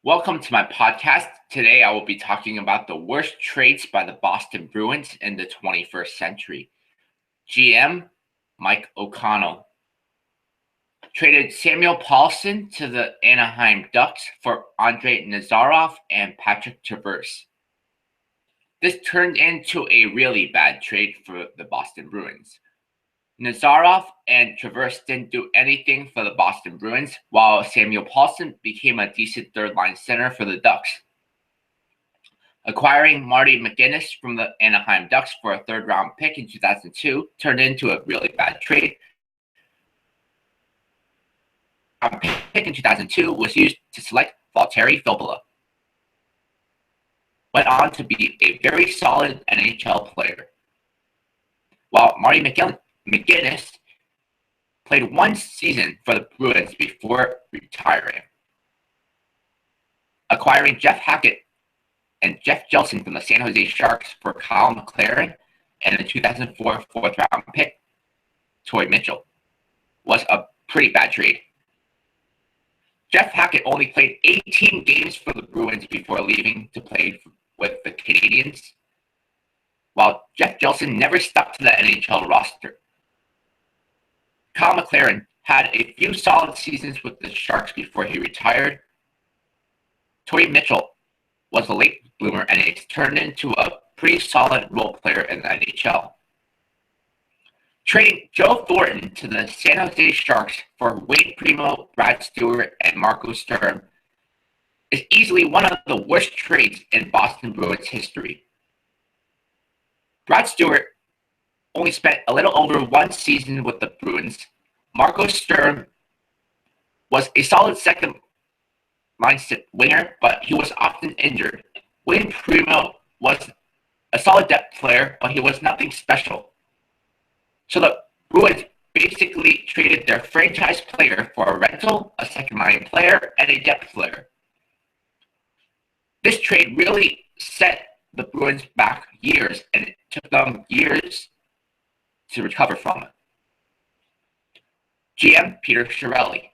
Welcome to my podcast. Today I will be talking about the worst trades by the Boston Bruins in the 21st century. GM, Mike O'Connell. Traded Samuel Pahlsson to the Anaheim Ducks for Andrei Nazarov and Patrick Traverse. This turned into a really bad trade for the Boston Bruins. Nazarov and Traverse didn't do anything for the Boston Bruins, while Samuel Pahlsson became a decent third-line center for the Ducks. Acquiring Marty McInnis from the Anaheim Ducks for a third-round pick in 2002 turned into a really bad trade. A pick in 2002 was used to select Valtteri Filppula. Went on to be a very solid NHL player. While Marty McInnis played one season for the Bruins before retiring. Acquiring Jeff Hackett and Jeff Jillson from the San Jose Sharks for Kyle McLaren and the 2004 fourth-round pick, Torrey Mitchell, was a pretty bad trade. Jeff Hackett only played 18 games for the Bruins before leaving to play with the Canadiens, while Jeff Jillson never stuck to the NHL roster. Kyle McLaren had a few solid seasons with the Sharks before he retired. Torrey Mitchell was a late bloomer and he's turned into a pretty solid role player in the NHL. Trading Joe Thornton to the San Jose Sharks for Wade Primeau, Brad Stuart, and Marco Sturm is easily one of the worst trades in Boston Bruins history. Brad Stuart only spent a little over one season with the Bruins. Marco Sturm was a solid second-line winger, but he was often injured. Wade Primeau was a solid depth player, but he was nothing special. So the Bruins basically traded their franchise player for a rental, a second-line player, and a depth player. This trade really set the Bruins back years, and it took them years to recover from it. GM Peter Chiarelli.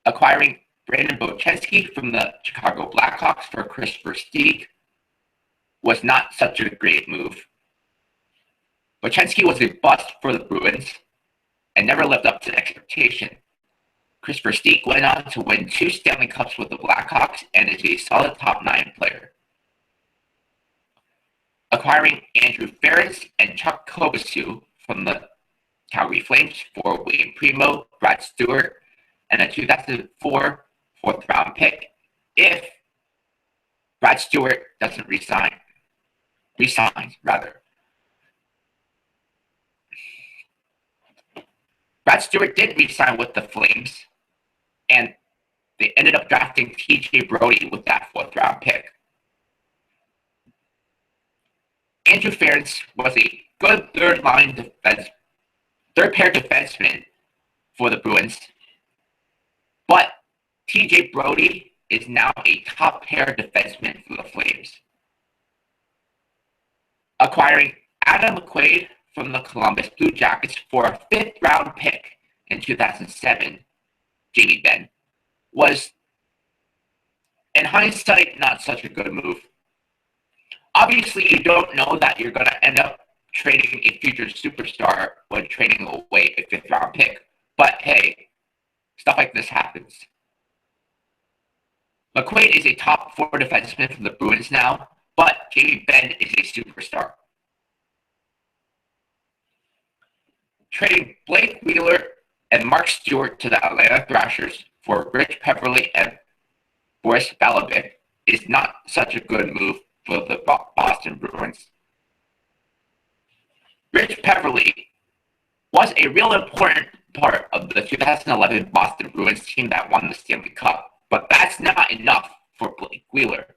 Acquiring Brandon Bochenski from the Chicago Blackhawks for Kris Versteeg was not such a great move. Bochenski was a bust for the Bruins and never lived up to expectation. Kris Versteeg went on to win 2 Stanley Cups with the Blackhawks and is a solid top 9 player. Acquiring Andrew Ference and Chuck Kobasew from the Calgary Flames for Wade Primeau, Brad Stuart, and a 2004 fourth-round pick if Brad Stuart doesn't resigns. Brad Stuart did resign with the Flames, and they ended up drafting TJ Brodie with that fourth-round pick. Andrew Ference was a good third-pair defenseman for the Bruins, but TJ Brodie is now a top-pair defenseman for the Flames. Acquiring Adam McQuaid from the Columbus Blue Jackets for a 5th-round pick in 2007, Jamie Benn, was, in hindsight, not such a good move. Obviously, you don't know that you're going to end up trading a future superstar when trading away a 5th-round pick. But hey, stuff like this happens. McQuaid is a top 4 defenseman for the Bruins now, but Jamie Benn is a superstar. Trading Blake Wheeler and Mark Stuart to the Atlanta Thrashers for Rich Peverley and Boris Valabik is not such a good move for the Boston Bruins. Rich Peverley was a real important part of the 2011 Boston Bruins team that won the Stanley Cup, but that's not enough for Blake Wheeler.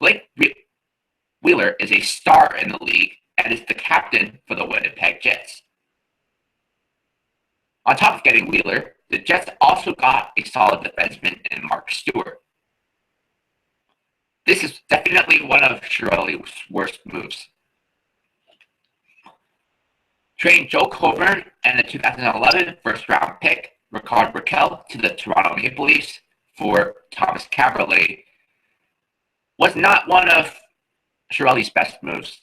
Blake Wheeler is a star in the league and is the captain for the Winnipeg Jets. On top of getting Wheeler, the Jets also got a solid defenseman in Mark Stuart. This is definitely one of Chiarelli's worst moves. Trading Joe Colborne and the 2011 first-round pick, Rickard Rakell, to the Toronto Maple Leafs for Thomas Caberlet was not one of Chiarelli's best moves.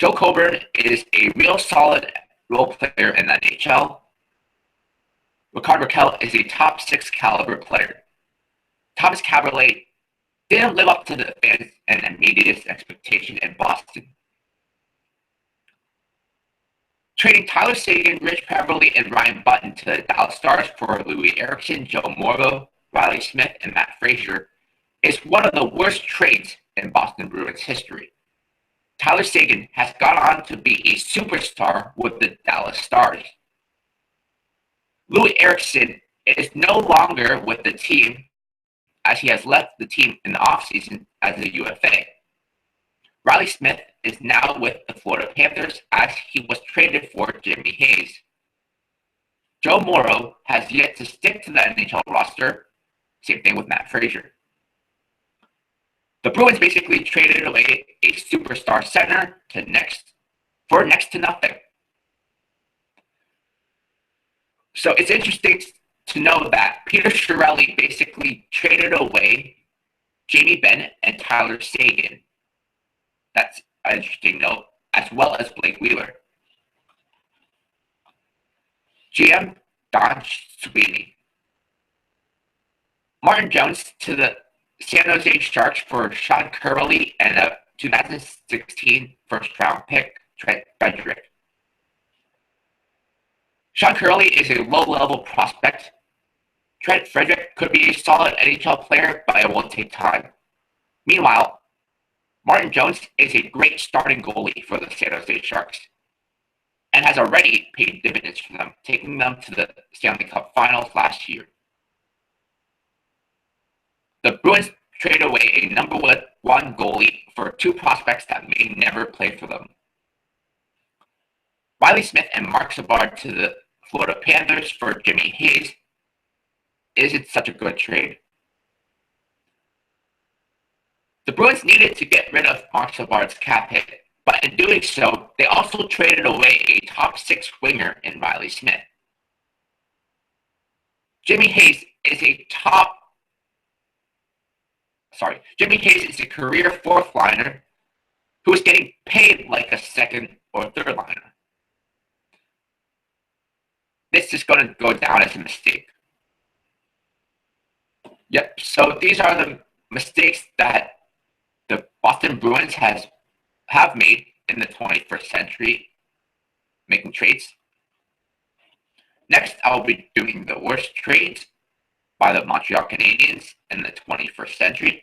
Joe Colborne is a real solid role player in the NHL. Rickard Rakell is a top 6 caliber player. Thomas Caberlet didn't live up to the fans and media's expectation in Boston. Trading Tyler Seguin, Rich Peverley, and Ryan Button to the Dallas Stars for Louis Eriksson, Joe Morrow, Riley Smith, and Matt Frazier is one of the worst trades in Boston Bruins history. Tyler Seguin has gone on to be a superstar with the Dallas Stars. Louis Eriksson is no longer with the team as he has left the team in the offseason as a UFA. Riley Smith is now with the Florida Panthers as he was traded for Jimmy Hayes. Joe Morrow has yet to stick to the NHL roster. Same thing with Matt Frazier. The Bruins basically traded away a superstar center for next to nothing. So it's interesting to know that Peter Chiarelli basically traded away Jamie Benn and Tyler Seguin. That's an interesting note, as well as Blake Wheeler. GM Don Sweeney. Martin Jones to the San Jose Sharks for Sean Curley and a 2016 first-round pick, Trent Frederick. Sean Curley is a low-level prospect. Trent Frederick could be a solid NHL player, but it will take time. Meanwhile, Martin Jones is a great starting goalie for the San Jose Sharks and has already paid dividends for them, taking them to the Stanley Cup Finals last year. The Bruins trade away a number one goalie for 2 prospects that may never play for them. Riley Smith and Mark Savard to the Florida Panthers for Jimmy Hayes isn't such a good trade. The Bruins needed to get rid of Mark Savard's cap hit, but in doing so, they also traded away a top 6 winger in Riley Smith. Jimmy Hayes is a career 4th liner who is getting paid like a 2nd or 3rd liner. This is going to go down as a mistake. Yep, so these are the mistakes that the Boston Bruins have made in the 21st century, making trades. Next, I'll be doing the worst trades by the Montreal Canadiens in the 21st century.